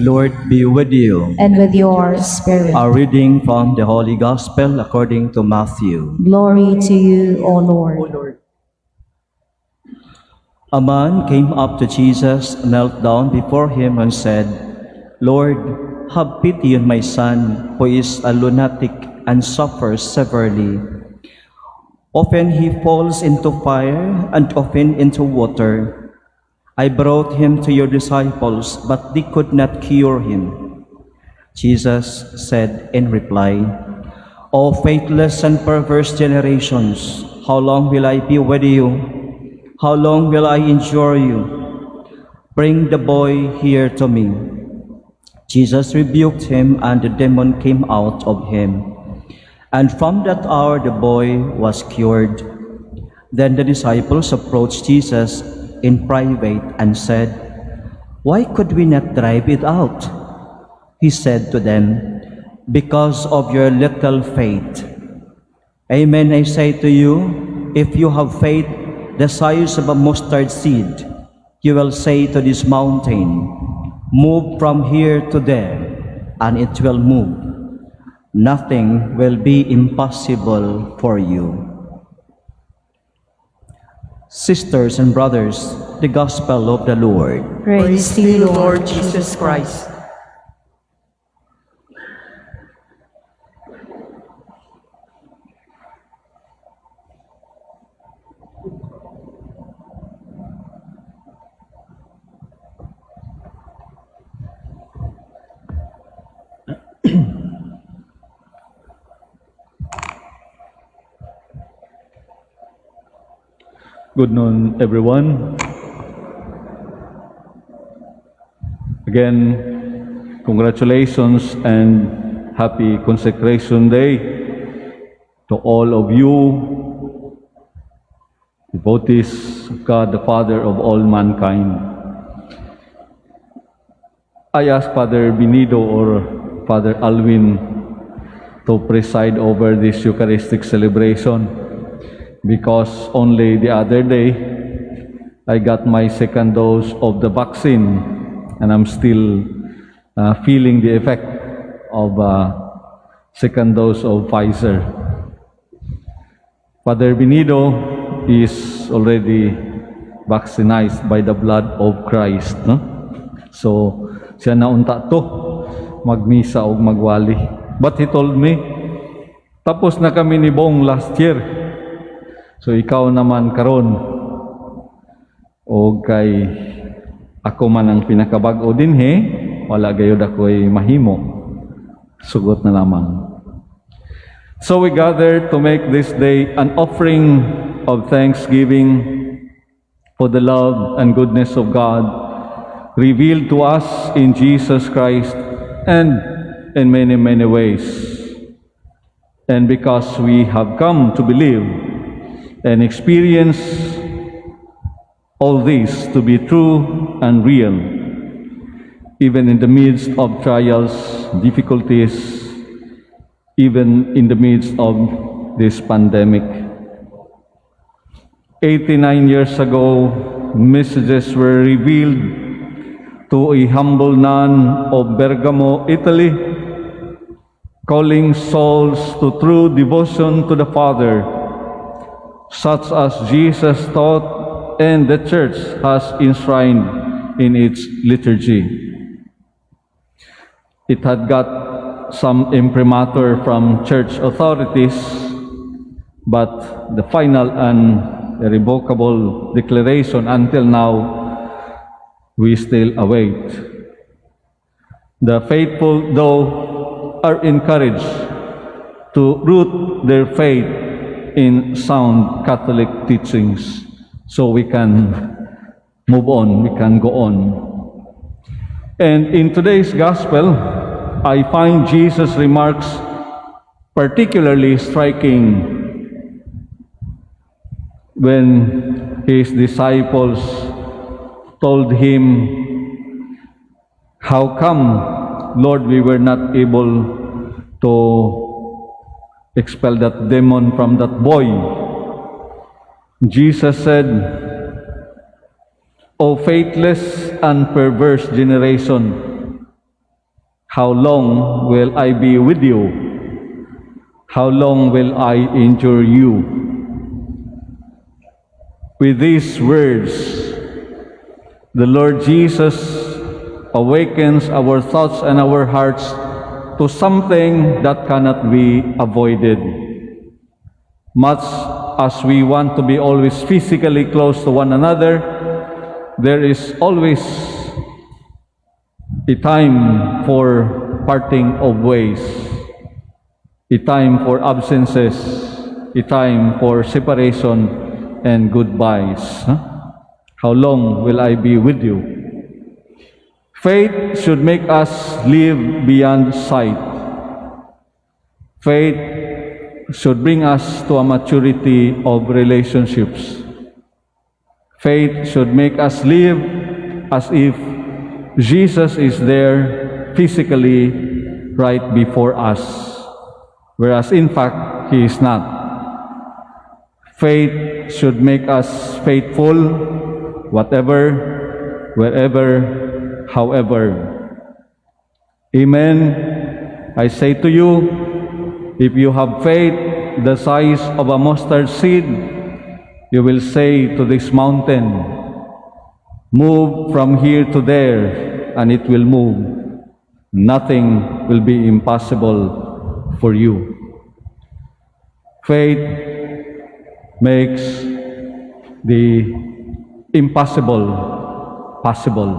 Lord be with you. and with your spirit. A reading from the Holy Gospel according to Matthew. Glory to you, O Lord. A man came up to Jesus, knelt down before him, and said, Lord, have pity on my son, who is a lunatic and suffers severely. Often he falls into fire and often into water. I brought him to your disciples, but they could not cure him. Jesus said in reply, O faithless and perverse generations, how long will I be with you? How long will I endure you? Bring the boy here to me. Jesus rebuked him, and the demon came out of him. And from that hour the boy was cured. Then the disciples approached Jesus in private and said, Why could we not drive it out? He said to them, Because of your little faith. Amen, I say to you, if you have faith the size of a mustard seed, you will say to this mountain, Move from here to there, and it will move. Nothing will be impossible for you. Sisters and brothers, the Gospel of the Lord. Praise to you, Lord Jesus Christ. Good noon, everyone. Again, congratulations and happy Consecration Day to all of you, devotees of God, the Father of all mankind. I ask Father Benido or Father Alvin to preside over this Eucharistic celebration, because only the other day I got my second dose of the vaccine, and I'm still feeling the effect of second dose of Pfizer. Father Benido is already vaccinated by the blood of Christ, no? So siya naunta to magmisa o magwali. But he told me, tapos na kami ni Bong last year. So ikaw naman karon, o kay ako man ang pinakabag-o dinhi, wala gayud ako'y mahimo. Sugot na lamang. So we gather to make this day an offering of thanksgiving for the love and goodness of God revealed to us in Jesus Christ and in many, many ways. And because we have come to believe and experience all this to be true and real, even in the midst of trials, difficulties, even in the midst of this pandemic. 89 years ago, messages were revealed to a humble nun of Bergamo, Italy, calling souls to true devotion to the Father, such as Jesus taught and the Church has enshrined in its liturgy. It had got some imprimatur from church authorities, but the final and irrevocable declaration until now, we still await. The faithful, though, are encouraged to root their faith in sound Catholic teachings, so we can move on, we can go on. And in today's Gospel, I find Jesus' remarks particularly striking when his disciples told him, how come, Lord, we were not able to expel that demon from that boy? Jesus said, O faithless and perverse generation, How long will I be with you? How long will I endure you? With these words, the Lord Jesus awakens our thoughts and our hearts to something that cannot be avoided. Much as we want to be always physically close to one another, there is always a time for parting of ways, a time for absences, a time for separation and goodbyes. How long will I be with you? Faith should make us live beyond sight. Faith should bring us to a maturity of relationships. Faith should make us live as if Jesus is there physically right before us, whereas in fact, He is not. Faith should make us faithful, whatever, wherever, however. Amen. I say to you, if you have faith the size of a mustard seed, you will say to this mountain, move from here to there, and it will move. Nothing will be impossible for you. Faith makes the impossible possible.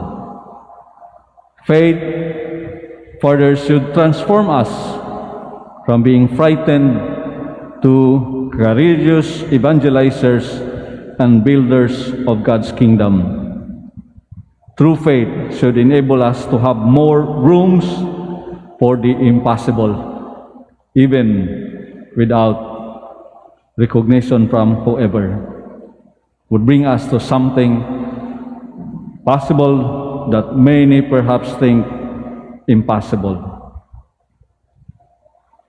Faith further should transform us from being frightened to courageous evangelizers and builders of God's kingdom. True faith should enable us to have more rooms for the impossible, even without recognition from whoever. Would bring us to something possible that many perhaps think impossible.